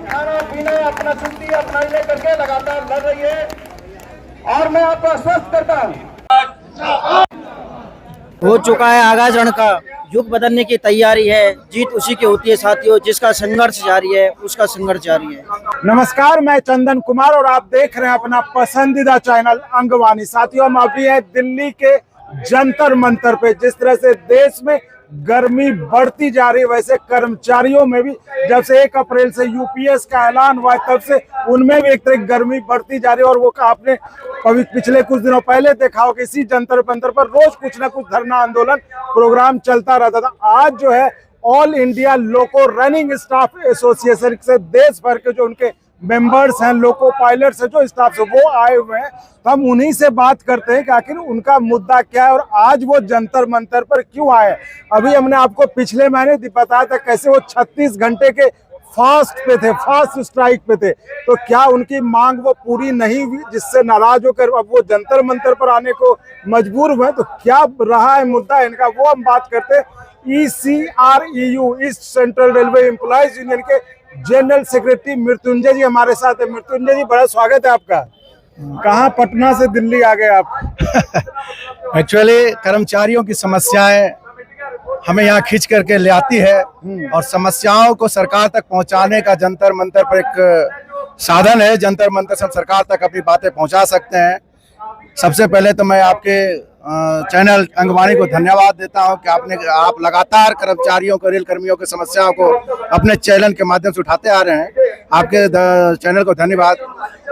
खाना पीना अपना छुट्टी अपना लेकर के लगातार लड़ रही है और मैं आपको आश्वस्त करता हूँ हो चुका है आगाज रण का, युग बदलने की तैयारी है, जीत उसी की होती है साथियों जिसका संघर्ष जारी है, उसका संघर्ष जारी है। नमस्कार, मैं चंदन कुमार और आप देख रहे हैं अपना पसंदीदा चैनल अंगवानी। साथियों, हम अभी हैं दिल्ली के जंतर मंतर पे। जिस तरह से देश में गर्मी बढ़ती जा रही है, वैसे कर्मचारियों में भी जब से 1 अप्रैल से यूपीएस का ऐलान हुआ है तब से उनमें भी एक तरह गर्मी बढ़ती जा रही है। और वो आपने पिछले कुछ दिनों पहले देखा हो कि इसी जंतर मंतर पर रोज कुछ ना कुछ धरना आंदोलन प्रोग्राम चलता रहता था। आज जो है all India loco running staff association से देश भर के जो उनके मेंबर्स हैं, लोको पायलट्स हैं, जो स्टाफ से वो आए हुए हैं। तो हम उन्हीं से बात करते हैं कि आखिर उनका मुद्दा क्या है और आज वो जंतर मंतर पर क्यों आए। अभी हमने आपको पिछले महीने बताया था कैसे वो 36 घंटे के फास्ट पे थे, फास्ट स्ट्राइक पे थे। तो क्या उनकी मांग वो पूरी नहीं हुई जिससे नाराज होकर अब वो जंतर मंतर पर आने को मजबूर हुए? तो क्या रहा है मुद्दा इनका, वो हम बात करते हैं। ECREU, east central railway employees union के जनरल सेक्रेटरी मृत्युंजय जी हमारे साथ है। मृत्युंजय जी, बड़ा स्वागत है आपका। कहाँ पटना से दिल्ली आ गए आप? एक्चुअली कर्मचारियों की समस्याएं हमें यहाँ खींच करके ले आती है और समस्याओं को सरकार तक पहुँचाने का जंतर मंतर पर एक साधन है। जंतर मंतर से हम सरकार तक अपनी बातें पहुँचा सकते हैं। सबसे पहले तो मैं आपके चैनल अंगवानी को धन्यवाद देता हूं कि आप लगातार कर्मचारियों को, रेल कर्मियों की समस्याओं को अपने चैनल के माध्यम से उठाते आ रहे हैं। आपके चैनल को धन्यवाद।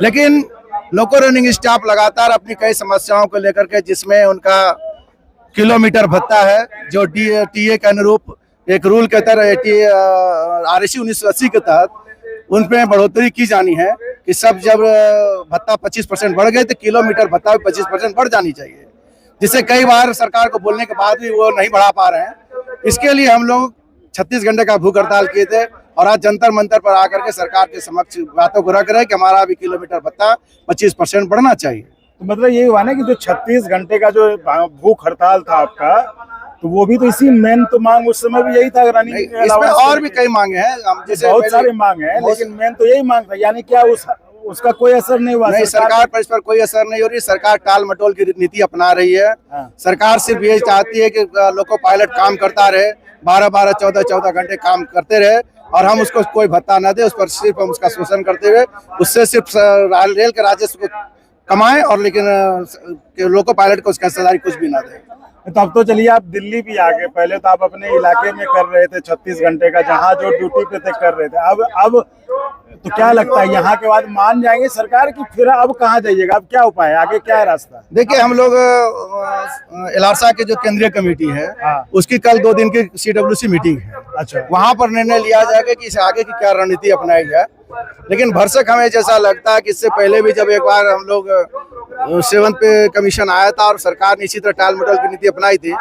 लेकिन लोको रनिंग स्टाफ लगातार अपनी कई समस्याओं को लेकर के, जिसमें उनका किलोमीटर भत्ता है जो टीए के अनुरूप एक रूल के तहत RSC 1980 के तहत उनपे बढ़ोतरी की जानी है कि सब जब भत्ता 25% बढ़ गए तो किलोमीटर भत्ता भी 25% बढ़ जानी चाहिए, जिसे कई बार सरकार को बोलने के बाद भी वो नहीं बढ़ा पा रहे हैं। इसके लिए हम लोग 36 घंटे का भूख हड़ताल किए थे और आज जंतर मंतर पर आकर के सरकार के समक्ष बातों को रख रहे हैं कि हमारा भी किलोमीटर भत्ता 25% बढ़ना चाहिए। तो मतलब ये हुआ ना कि जो 36 घंटे का जो भूख हड़ताल था आपका, तो वो भी तो इसी मेन तो मांग उस समय भी यही था। इसमें और भी कई मांगे हैं, जैसे बहुत सारे मांग हैं, लेकिन मेन तो यही मांग था। यानी क्या उसका कोई असर नहीं हुआ? नहीं, सरकार पर इस पर कोई असर नहीं हो रही। सरकार टाल मटोल की नीति अपना रही है। सरकार सिर्फ ये चाहती है कि लोको पायलट काम करता रहे, 12-12, 14-14 घंटे काम करते रहे और हम उसको कोई भत्ता न दे। उस पर सिर्फ हम उसका शोषण करते हुए उससे सिर्फ रेल के राजस्व को कमाएं और लेकिन लोको पायलट को उसका हिस्सेदारी कुछ भी ना दे। तो अब तो चलिए आप दिल्ली भी आ गए। पहले तो आप अपने इलाके में कर रहे थे 36 घंटे का, जहाँ जो ड्यूटी पे थे कर रहे थे। अब तो क्या लगता है यहाँ के बाद मान जाएंगे सरकार की? फिर अब कहाँ जाइएगा? अब क्या उपाय है, आगे क्या है रास्ता? देखिए, हम लोग इलासा के जो केंद्रीय कमेटी है उसकी कल 2 दिन की CWC मीटिंग है। अच्छा, वहाँ पर निर्णय लिया जाएगा कि इसे आगे की क्या रणनीति अपनाई जाए। लेकिन भरसक हमें जैसा लगता है कि इससे पहले भी जब एक बार हम लोग 7th पे कमीशन आया था और सरकार ने इसी तरह टाल मटोल की नीति अपनाई थी,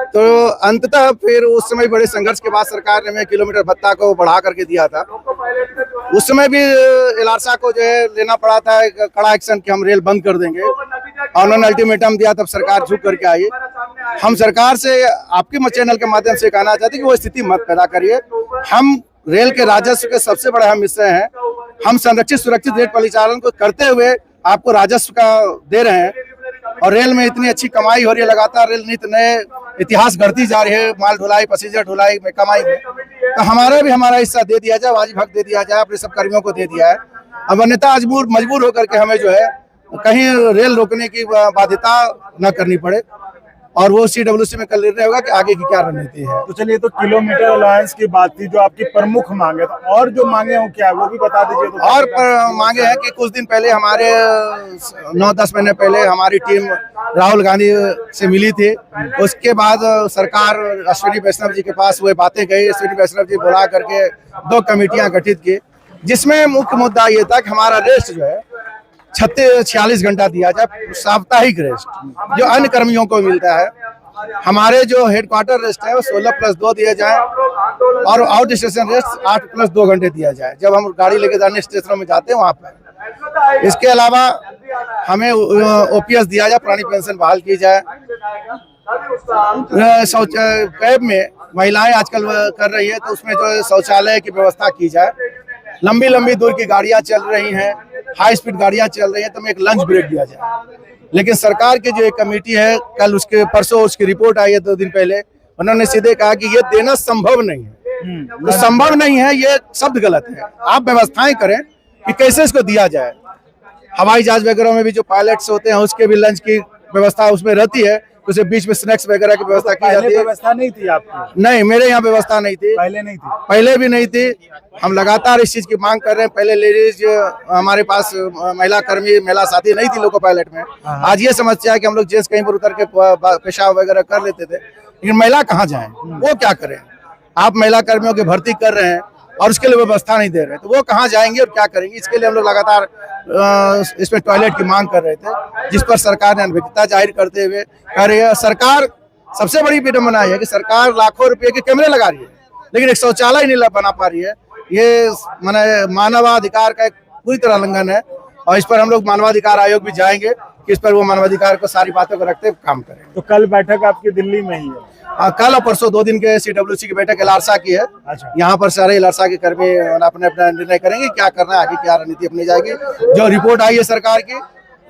तो अंततः फिर उस समय बड़े संघर्ष के बाद सरकार ने हमें किलोमीटर भत्ता को बढ़ा करके दिया था। उस समय भी इलासा को जो है लेना पड़ा था कड़ा एक्शन कि हम रेल बंद कर देंगे और उन्होंने अल्टीमेटम दिया, तब सरकार झुक करके आई। हम सरकार से आपके चैनल के माध्यम से कहना चाहते हैं कि वो स्थिति मत पैदा करिए। हम रेल के राजस्व के सबसे बड़े हम हिस्से हैं। हम संरक्षित सुरक्षित रेल परिचालन को करते हुए आपको राजस्व का दे रहे हैं और रेल में इतनी अच्छी कमाई हो रही है। लगातार रेल नित नए इतिहास गढ़ती जा रही है, माल ढुलाई, पैसेंजर ढुलाई में, कमाई में। तो हमारा हिस्सा दे दिया जाए, वाजिब हक दे दिया जाए, अपने सब कर्मियों को दे दिया है। अब अन्यथा मजबूर होकर के हमें जो है कहीं रेल रोकने की बाध्यता न करनी पड़े और वो CWC में कल निर्णय होगा कि आगे की क्या रणनीति है। तो चलिए, तो किलोमीटर अलाउंस की बात थी जो आपकी प्रमुख मांगे, तो और जो मांगे हो क्या है वो भी बता दीजिए। तो और मांगे हैं कि कुछ दिन पहले हमारे 9-10 महीने पहले हमारी टीम राहुल गांधी से मिली थी। उसके बाद सरकार अश्विनी वैष्णव जी के पास वो बातें गई। अश्विनी वैष्णव जी बुला करके 2 कमेटियां गठित की, जिसमें मुख्य मुद्दा ये था कि हमारा रेस्ट जो है 46 घंटा दिया जाए, साप्ताहिक रेस्ट जो अन्य कर्मियों को मिलता है। हमारे जो हेडक्वार्टर रेस्ट है वो 16+2 दिया जाए और आउट स्टेशन रेस्ट 8+2 घंटे दिया जाए जब हम गाड़ी लेके अन्य स्टेशनों में जाते हैं वहाँ पर। इसके अलावा हमें OPS दिया जाए, पुरानी पेंशन बहाल की जाए। कैब में महिलाएं आजकल कर रही है तो उसमें जो शौचालय की व्यवस्था की जाए लंबी लंबी दूर की गाड़ियां चल रही हैं, हाई स्पीड गाड़ियां चल रही हैं, तो हमें एक लंच ब्रेक दिया जाए। लेकिन सरकार की जो एक कमेटी है, कल उसके परसों उसकी रिपोर्ट आई है 2 दिन पहले, उन्होंने सीधे कहा कि ये देना संभव नहीं है। तो संभव नहीं है ये शब्द गलत है। आप व्यवस्थाएं करें कि कैसे इसको दिया जाए। हवाई जहाज वगैरह में भी जो पायलट्स होते हैं उसके भी लंच की व्यवस्था उसमें रहती है, उसे बीच में स्नैक्स वगैरह की व्यवस्था की जाती है। व्यवस्था नहीं थी आपकी? नहीं, मेरे यहाँ व्यवस्था नहीं थी, पहले नहीं थी, पहले भी नहीं थी। हम लगातार इस चीज की मांग कर रहे हैं। पहले लेडीज हमारे पास महिला कर्मी, महिला साथी नहीं थी लोको पायलट में। आज ये समस्या है कि हम लोग जेंट्स कहीं पर उतर के पेशाब वगैरह कर लेते थे, लेकिन महिला कहाँ जाएं, वो क्या करें। आप महिला कर्मियों की भर्ती कर रहे हैं और उसके लिए व्यवस्था नहीं दे रहे, तो वो कहाँ जाएंगे और क्या करेंगे। इसके लिए हम लोग लगातार इसमें टॉयलेट की मांग कर रहे थे, जिस पर सरकार ने अनभिज्ञता जाहिर करते हुए कह रही है। सरकार सबसे बड़ी विडंबना है कि सरकार लाखों रुपए के कैमरे लगा रही है, लेकिन एक शौचालय नहीं बना पा रही है। ये मानवाधिकार का एक पूरी तरह उल्लंघन है, और इस पर हम लोग मानवाधिकार आयोग भी जाएंगे कि इस पर वो मानवाधिकार को सारी बातों को रखते काम करें। तो कल बैठक आपकी दिल्ली में ही है? कल और परसों 2 दिन के CWC की बैठक एलारसा की है। अच्छा। यहाँ पर सारे एलारसा के कर्मी अपने अपना निर्णय करेंगे क्या करना है, आगे क्या रणनीति अपनी जाएगी। जो रिपोर्ट आई है सरकार की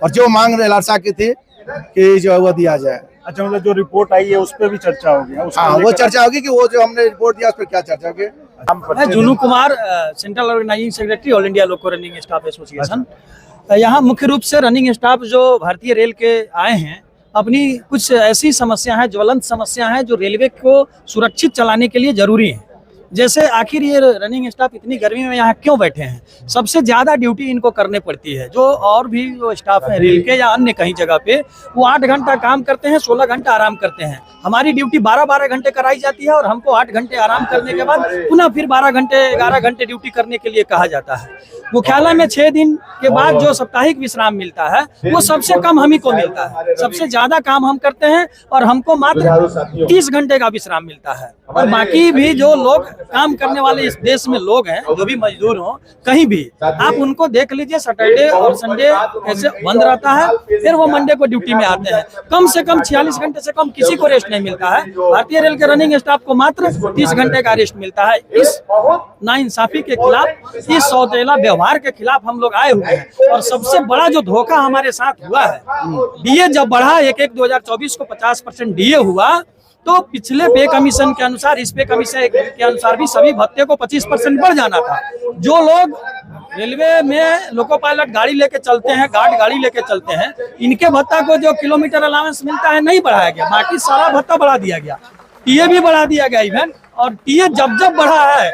और जो मांग एलारसा की थी कि जो वो दिया जाए। अच्छा, मतलब जो रिपोर्ट आई है उस पर भी चर्चा होगी? हाँ, वो चर्चा होगी कि वो जो हमने रिपोर्ट दिया उस पर क्या चर्चा होगी। मैं Junu Kumar, central organising secretary, all India loco running staff association. यहाँ मुख्य रूप से रनिंग स्टाफ जो भारतीय रेल के आए हैं, अपनी कुछ ऐसी समस्या है, ज्वलंत समस्या है जो रेलवे को सुरक्षित चलाने के लिए जरूरी है। जैसे आखिर ये रनिंग स्टाफ इतनी गर्मी में यहाँ क्यों बैठे हैं? सबसे ज़्यादा ड्यूटी इनको करनी पड़ती है। जो और भी जो स्टाफ है रेल के या अन्य कहीं जगह पे, वो 8 घंटा काम करते हैं, 16 घंटा आराम करते हैं। हमारी ड्यूटी 12-12 घंटे कराई जाती है और हमको 8 घंटे आराम करने के बाद पुनः फिर 12 घंटे 11 घंटे ड्यूटी करने के लिए कहा जाता है। मुख्यालय में 6 दिन के बाद जो साप्ताहिक विश्राम मिलता है वो सबसे कम हम ही को मिलता है। सबसे ज्यादा काम हम करते हैं और हमको मात्र 30 घंटे का विश्राम मिलता है। और बाकी भी जो लोग काम करने वाले इस देश में लोग हैं, जो भी मजदूर हो कहीं भी, आप उनको देख लीजिए, सैटरडे और संडे कैसे बंद रहता है, फिर वो मंडे को ड्यूटी में आते हैं। कम से कम 46 घंटे से कम किसी को रेस्ट नहीं मिलता है। भारतीय रेल के रनिंग स्टाफ को मात्र 30 घंटे का रेस्ट मिलता है। इस नाइंसाफी के खिलाफ, इस सौतेला व्यवहार के खिलाफ हम लोग आए हुए हैं। और सबसे बड़ा जो धोखा हमारे साथ हुआ है, डीए जब बढ़ा 1/1/2024 को 50% डीए हुआ, तो पिछले पे कमीशन के अनुसार इस पे कमीशन के अनुसार भी सभी भत्ते को 25% बढ़ जाना था। जो लोग रेलवे में लोको पायलट गाड़ी लेके चलते हैं, गार्ड गाड़ी लेके चलते हैं, इनके भत्ता को जो किलोमीटर अलाउंस मिलता है नहीं बढ़ाया गया, बाकी सारा भत्ता बढ़ा दिया गया। टीए भी बढ़ा दिया गया इवन, और टीए जब जब बढ़ा है,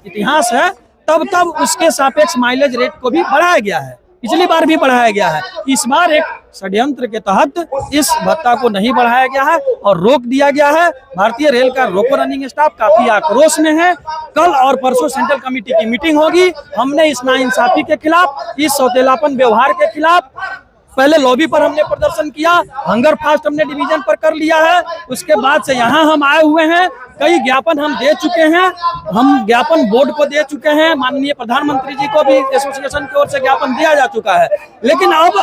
इतिहास है, तब तब उसके सापेक्ष माइलेज रेट को भी बढ़ाया गया है। पिछली बार भी बढ़ाया गया है। इस बार एक षड्यंत्र के तहत इस भत्ता को नहीं बढ़ाया गया है और रोक दिया गया है। भारतीय रेल का लोको रनिंग स्टाफ काफी आक्रोश में है। कल और परसों सेंट्रल कमेटी की मीटिंग होगी। हमने इस नाइंसाफी के खिलाफ, इस सौतेलापन व्यवहार के खिलाफ पहले लॉबी पर हमने प्रदर्शन किया, हंगर फास्ट हमने डिवीजन पर कर लिया है। उसके बाद से यहाँ हम आए हुए हैं। कई ज्ञापन हम दे चुके हैं, हम ज्ञापन बोर्ड को दे चुके हैं, माननीय प्रधानमंत्री जी को भी एसोसिएशन की ओर से ज्ञापन दिया जा चुका है। लेकिन अब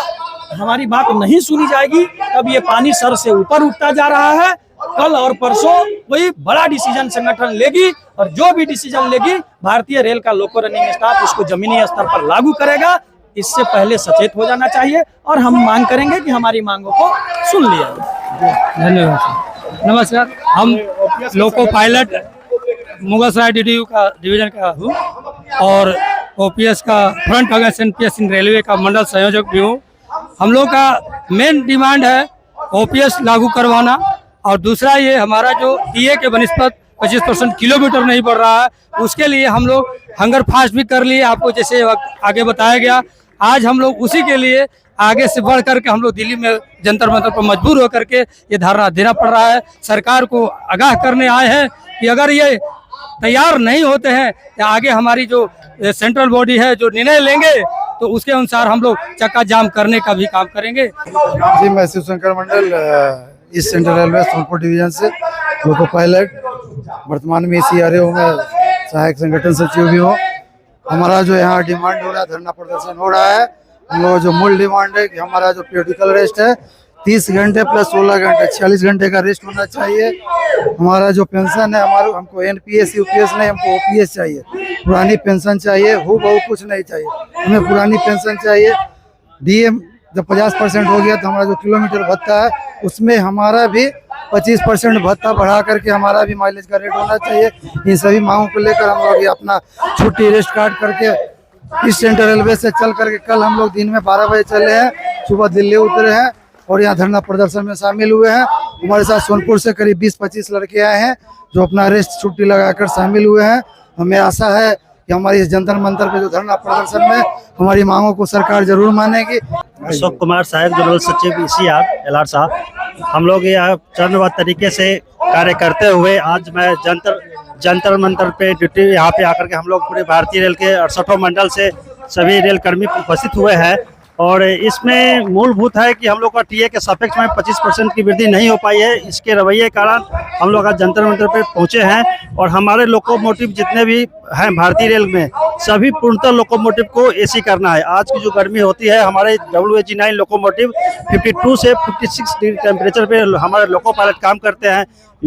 हमारी बात नहीं सुनी जाएगी, तब ये पानी सर से ऊपर उठता जा रहा है। कल और परसों कोई बड़ा डिसीजन संगठन लेगी, और जो भी डिसीजन लेगी भारतीय रेल का लोको रनिंग स्टाफ उसको जमीनी स्तर पर लागू करेगा। इससे पहले सचेत हो जाना चाहिए, और हम मांग करेंगे कि हमारी मांगों को सुन लिया जाए। धन्यवाद। नमस्कार, हम लोको पायलट मुगलसराय DDU का डिवीजन का हूँ और OPS का फ्रंट ऑर्गेनाइजेशन NPS इन रेलवे का मंडल संयोजक भी हूँ। हम लोग का मेन डिमांड है OPS लागू करवाना, और दूसरा ये हमारा जो टीए के बनिस्पत 25% किलोमीटर नहीं बढ़ रहा है, उसके लिए हम लोग हंगर फास्ट भी कर लिए, आपको जैसे आगे बताया गया। आज हम लोग उसी के लिए आगे से बढ़ करके हम लोग दिल्ली में जंतर मंतर पर मजबूर होकर के ये धरना देना पड़ रहा है। सरकार को आगाह करने आए हैं कि अगर ये तैयार नहीं होते हैं तो आगे हमारी जो सेंट्रल बॉडी है जो निर्णय लेंगे, तो उसके अनुसार हम लोग चक्का जाम करने का भी काम करेंगे। जी, मैं शिवशंकर मंडल इस सेंट्रल रेलवे सोनपुर डिवीजन से लोको पायलट, वर्तमान में CRO में सहायक संगठन सचिव भी हूँ। हमारा जो यहाँ डिमांड हो रहा है, धरना प्रदर्शन हो रहा है, हम लोग जो मूल डिमांड है कि हमारा जो पीरियडिकल रेस्ट है 30 घंटे प्लस 16 घंटे 46 घंटे का रेस्ट होना चाहिए। हमारा जो पेंशन है हमको NPS UPS नहीं, हमको OPS चाहिए। पुरानी पेंशन चाहिए, बहु कुछ नहीं चाहिए, हमें पुरानी पेंशन चाहिए। DM जब 50% हो गया तो हमारा जो किलोमीटर भत्ता है उसमें हमारा भी 25% भत्ता बढ़ा करके हमारा भी माइलेज का रेट होना चाहिए। इन सभी मांगों को लेकर हम लोग अपना छुट्टी रेस्ट काट करके इस सेंट्रल रेलवे से चल करके कल हम लोग दिन में 12 बजे चले हैं, सुबह दिल्ली उतरे हैं और यहाँ धरना प्रदर्शन में शामिल हुए हैं। हमारे साथ सोनपुर से करीब 20-25 लड़के आए हैं जो अपना रेस्ट छुट्टी लगाकर शामिल हुए हैं। हमें आशा है कि हमारी इस जंतर मंतर पे जो धरना प्रदर्शन में हमारी मांगों को सरकार जरूर मानेगी। अशोक कुमार साहब, जनरल सचिव ECR LR साहब, हम लोग यहाँ चरणबद्ध तरीके से कार्य करते हुए आज मैं जंतर मंतर पे ड्यूटी यहाँ पे आकर के हम लोग पूरे भारतीय रेल के 68 मंडल से सभी रेल कर्मी उपस्थित हुए हैं। और इसमें मूलभूत है कि हम लोग का TA के सापेक्ष में 25% की वृद्धि नहीं हो पाई है। इसके रवैये के कारण हम लोग आज जंतर मंतर पे पहुंचे हैं और हमारे लोकोमोटिव जितने भी हैं भारतीय रेल में सभी पूर्णतः लोकोमोटिव को AC करना है। आज की जो गर्मी होती है हमारे WAG9 लोकोमोटिव 52 से 56 डिग्री टेम्परेचर पे हमारे लोको पायलट काम करते हैं।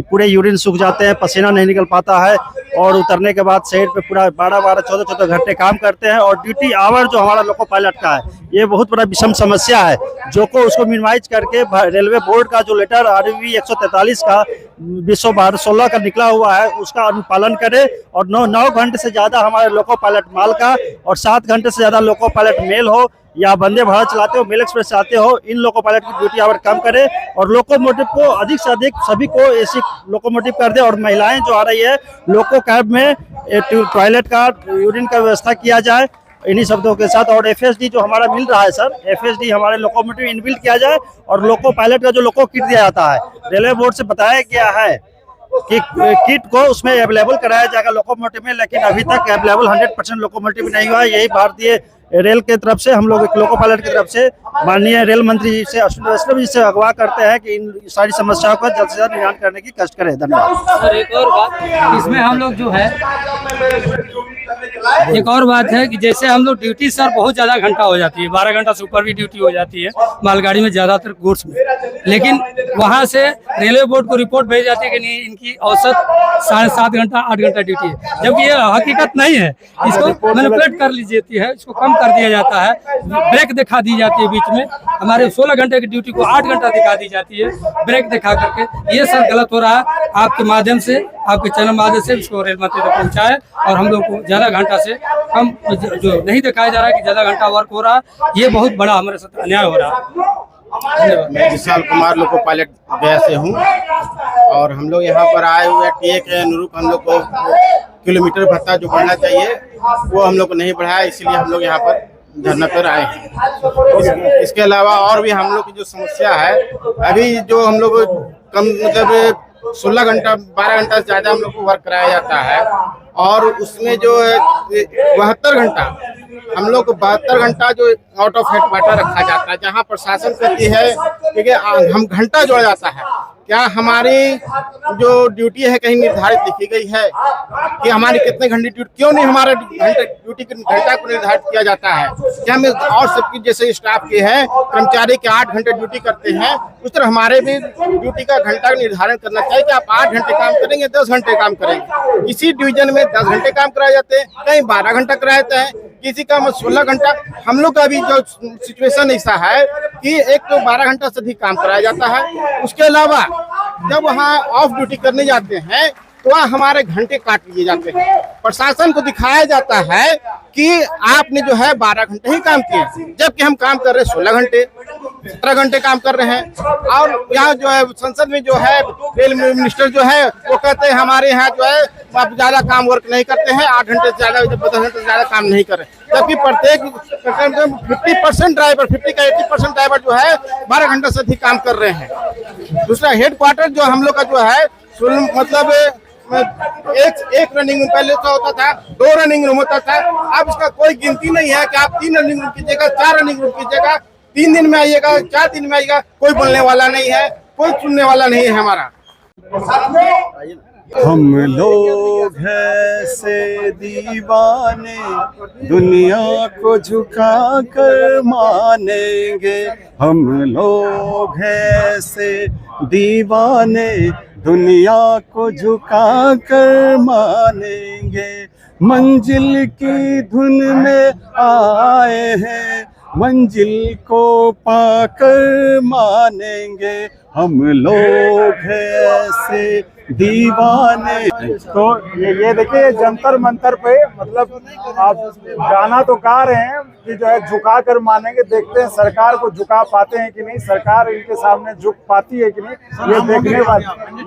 पूरे यूरिन सूख जाते हैं, पसीना नहीं निकल पाता है और उतरने के बाद शरीर पे पूरा 12-12, 14-14 घंटे काम करते हैं। और ड्यूटी आवर जो हमारा लोको पायलट का है ये बहुत बड़ा विषम समस्या है, जो को उसको मिनिमाइज करके रेलवे बोर्ड का जो लेटर RV 143 का 2016 का निकला हुआ है उसका अनुपालन करे और 9 घंटे से ज्यादा हमारे लोको पायलट माल का और 7 घंटे से ज्यादा लोको पायलट मेल हो या वंदे भारत चलाते हो, मेल एक्सप्रेस चलाते हो, इन लोको पायलट की ड्यूटी आवर कम करे और लोकोमोटिव को अधिक से अधिक सभी को AC लोकोमोटिव कर दे। और महिलाएं जो आ रही है लोको कैब में टॉयलेट का, यूरिन का व्यवस्था किया जाए इन्हीं शब्दों के साथ। और FSD जो हमारा मिल रहा है सर, FSD हमारे लोकोमोटिव इनबिल्ट किया जाए और लोको पायलट का जो लोको किट दिया जाता है रेलवे बोर्ड से बताया गया है कि किट को उसमें अवेलेबल कराया जाएगा लोकोमोटिव में, लेकिन अभी तक अवेलेबल 100% लोकोमोटिव नहीं हुआ है। यही भारतीय रेल के तरफ से हम लोग एक लोको पायलट की तरफ से माननीय रेल मंत्री जी से अश्विनी वैष्णव जी से अगवा करते हैं कि इन सारी समस्याओं का जल्द से जल्द निदान करने की कष्ट करें। धन्यवाद सर, एक और बात इसमें हम लोग जो है एक और बात है कि जैसे हम लोग ड्यूटी सर बहुत ज्यादा घंटा हो जाती है, 12 घंटा से ऊपर भी ड्यूटी हो जाती है मालगाड़ी में, ज्यादातर गुड्स में, लेकिन वहां से रेलवे बोर्ड को रिपोर्ट भेज जाती है कि नहीं इनकी औसत 7.5 घंटा 8 घंटा ड्यूटी है, जबकि ये हकीकत नहीं है। इसको मैनिपुलेट कर ली जाती है, इसको कम कर दिया जाता है, ब्रेक दिखा दी जाती है बीच में। हमारे 16 घंटे की ड्यूटी को 8 घंटा दिखा दी जाती है ब्रेक दिखा करके। ये सर गलत हो रहा है। आपके माध्यम से, आपके चैनल माध्यम से इसको रेल मंत्री तक पहुँचाए और हम लोग को ज्यादा घंटा से कम जो नहीं दिखाया जा रहा है कि ज्यादा घंटा वर्क हो रहा है, ये बहुत बड़ा हमारे साथ अन्याय हो रहा है। मैं विशाल कुमार लोको पायलट गया से हूँ और हम लोग यहाँ पर आए हुए TA के अनुरूप हम लोग को किलोमीटर भत्ता जो बढ़ना चाहिए वो हम लोग को नहीं बढ़ाया, इसलिए हम लोग यहाँ पर धरना पर आए हैं। इसके अलावा और भी हम लोग की जो समस्या है, अभी जो हम लोग कम मतलब 16 घंटा 12 घंटा से ज्यादा हम लोग को वर्क कराया जाता है और उसमें जो है 72 घंटा हम लोग को 72 घंटा जो आउट ऑफ हेडक्वार्टर रखा जाता है, जहां प्रशासन कहती है कि हम घंटा जोड़ा जाता है। क्या हमारी जो ड्यूटी है कहीं निर्धारित लिखी गई है कि हमारी कितने घंटे ड्यूटी, क्यों नहीं हमारे ड्यूटी के घंटा को निर्धारित किया जाता है? क्या हमें और सबकी जैसे स्टाफ के हैं कर्मचारी के 8 घंटे ड्यूटी करते हैं उस तरह हमारे भी ड्यूटी का घंटा निर्धारण करना चाहिए कि आप 8 घंटे काम करेंगे 10 घंटे काम करेंगे। किसी डिवीजन में 10 घंटे काम कराए जाते हैं, कहीं 12 घंटा कराए जाते हैं, किसी का 16 घंटा। हम लोग का भी जो सिचुएशन ऐसा है कि एक तो 12 घंटा से अधिक काम कराया जाता है, उसके अलावा जब वहाँ ऑफ ड्यूटी करने जाते हैं तो वहाँ हमारे घंटे काट लिए जाते हैं। प्रशासन को दिखाया जाता है कि आपने जो है 12 घंटे ही काम किए, जबकि हम काम कर रहे हैं 16 घंटे 17 घंटे काम कर रहे हैं। और यहाँ जो है संसद में जो है रेल मिनिस्टर जो है वो कहते हैं हमारे यहाँ जो है आप ज्यादा काम वर्क नहीं करते हैं, 8 घंटे से ज्यादा 10 घंटे से ज्यादा काम नहीं कर रहे, जबकि प्रत्येक 50% ड्राइवर 50 का 80% ड्राइवर जो है 12 घंटे से अधिक काम कर रहे हैं। दूसरा हेडक्वार्टर जो हम लोग का जो है मतलब एक रनिंग रूम पहले तो होता था, 2 रनिंग रूम होता था, अब इसका कोई गिनती नहीं है कि आप 3 रनिंग रूम कीजिएगा, 4 रनिंग रूम कीजिएगा, 3 दिन में आइएगा, 4 दिन में आइएगा, कोई बोलने वाला नहीं है, कोई सुनने वाला नहीं है हमारा। हम लोग हैं से दीवाने, दुनिया को झुका कर मानेंगे। हम लोग हैं से दीवाने, दुनिया को झुका कर मानेंगे। मंजिल की धुन में आए हैं, मंजिल को पाकर मानेंगे। हम लोग हैं ऐसे दीवाने। तो ये देखिए जंतर मंतर पे, मतलब आप गाना तो गा रहे हैं कि जो है झुका कर मानेंगे। देखते हैं सरकार को झुका पाते हैं कि नहीं, सरकार इनके सामने झुक पाती है कि नहीं,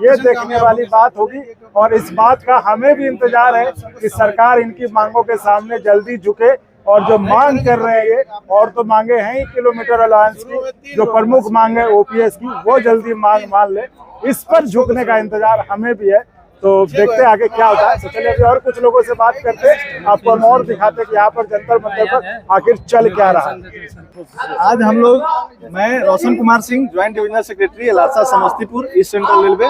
ये देखने वाली बात होगी। और इस बात का हमें भी इंतजार है कि सरकार इनकी मांगों के सामने जल्दी झुके और जो मांग कर रहे हैं ये, और तो मांगे हैं ही किलोमीटर अलाउंस की, जो प्रमुख मांग है ओपीएस की, वो जल्दी मांग मान ले। इस पर झुकने का इंतजार हमें भी है। तो देखते हैं आगे क्या होता है। तो चलिए अभी और कुछ लोगों से बात करते हैं, आपको हम और दिखाते हैं कि यहाँ पर जंतर मंतर पर आखिर चल क्या रहा है। आज हम लोग, मैं Roshan Kumar Singh, joint divisional secretary ALRSA Samastipur east central railway,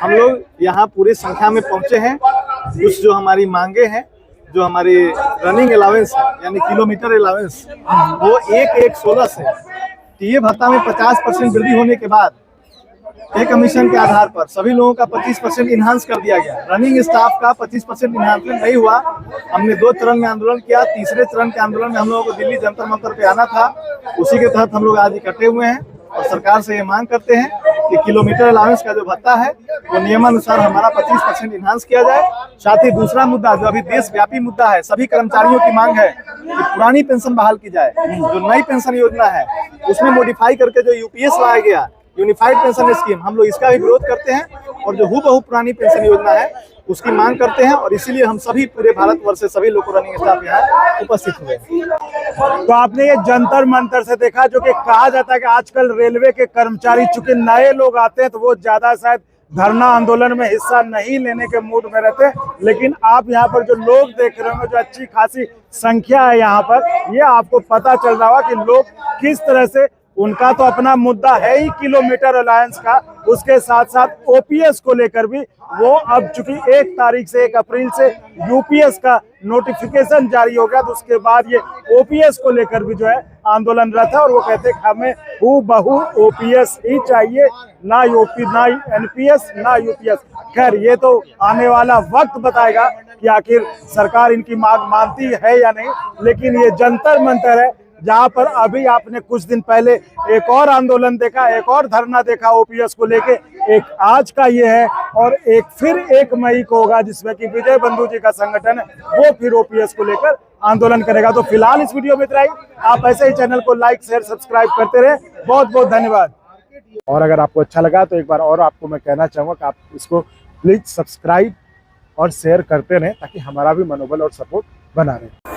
हम लोग यहाँ पूरी संख्या में पहुँचे हैं। कुछ जो हमारी मांगे हैं, जो हमारी रनिंग अलाउंस है यानी किलोमीटर अलाउंस, वो 1/1/16 से टीए भत्ता में 50% वृद्धि होने के बाद पे कमीशन के आधार पर सभी लोगों का 25% इन्हांस कर दिया गया। रनिंग स्टाफ का 25% इन्हांसमेंट नहीं हुआ। हमने 2 चरण में आंदोलन किया। तीसरे चरण के आंदोलन में हम लोगों को दिल्ली जंतर मंतर पे आना था। उसी के तहत हम लोग आज इकट्ठे हुए हैं और सरकार से ये मांग करते हैं कि किलोमीटर अलाउंस का जो भत्ता है वो नियमानुसार हमारा 25% इन्हांस किया जाए। साथ ही दूसरा मुद्दा जो अभी देशव्यापी मुद्दा है, सभी कर्मचारियों की मांग है कि पुरानी पेंशन बहाल की जाए। जो नई पेंशन योजना है उसमें मॉडिफाई करके जो यूपीएस लाया गया, यूनिफाइड पेंशन स्कीम, हम लोग इसका भी विरोध करते हैं और जो हूबहू पुरानी पेंशन योजना है उसकी मांग करते हैं। और इसीलिए हम सभी पूरे भारतवर्ष से सभी लोग रनिंग स्टाफ यहाँ उपस्थित हुए। तो आपने ये जंतर मंतर से देखा, जो कि कहा जाता है कि आजकल रेलवे के कर्मचारी चूंकि नए लोग आते हैं तो वो ज्यादा शायद धरना आंदोलन में हिस्सा नहीं लेने के मूड में रहते, लेकिन आप यहाँ पर जो लोग देख रहे होंगे, जो अच्छी खासी संख्या है यहाँ पर, ये आपको पता चल रहा होगा कि लोग किस तरह से, उनका तो अपना मुद्दा है ही किलोमीटर अलायंस का, उसके साथ साथ ओपीएस को लेकर भी वो अब चूंकि 1 अप्रैल से यूपीएस का नोटिफिकेशन जारी हो गया, तो उसके बाद ये ओपीएस को लेकर भी जो है आंदोलन रहा था। और वो कहते हैं हमें हूबहू ओपीएस ही चाहिए, ना एनपीएस ना यूपीएस। खैर ये तो आने वाला वक्त बताएगा कि आखिर सरकार इनकी मांग मानती है या नहीं। लेकिन ये जंतर मंतर है जहां पर अभी आपने कुछ दिन पहले एक और आंदोलन देखा, एक और धरना देखा ओपीएस को लेके। एक आज का ये है और एक फिर 1 मई को होगा, जिसमें कि विजय बंधु जी का संगठन है वो फिर ओपीएस को लेकर आंदोलन करेगा। तो फिलहाल इस वीडियो में इतना ही। आप ऐसे ही चैनल को लाइक शेयर सब्सक्राइब करते रहे। बहुत बहुत धन्यवाद। और अगर आपको अच्छा लगा तो एक बार और आपको मैं कहना चाहूंगा कि आप इसको प्लीज सब्सक्राइब और शेयर करते रहें, ताकि हमारा भी मनोबल और सपोर्ट बना रहे।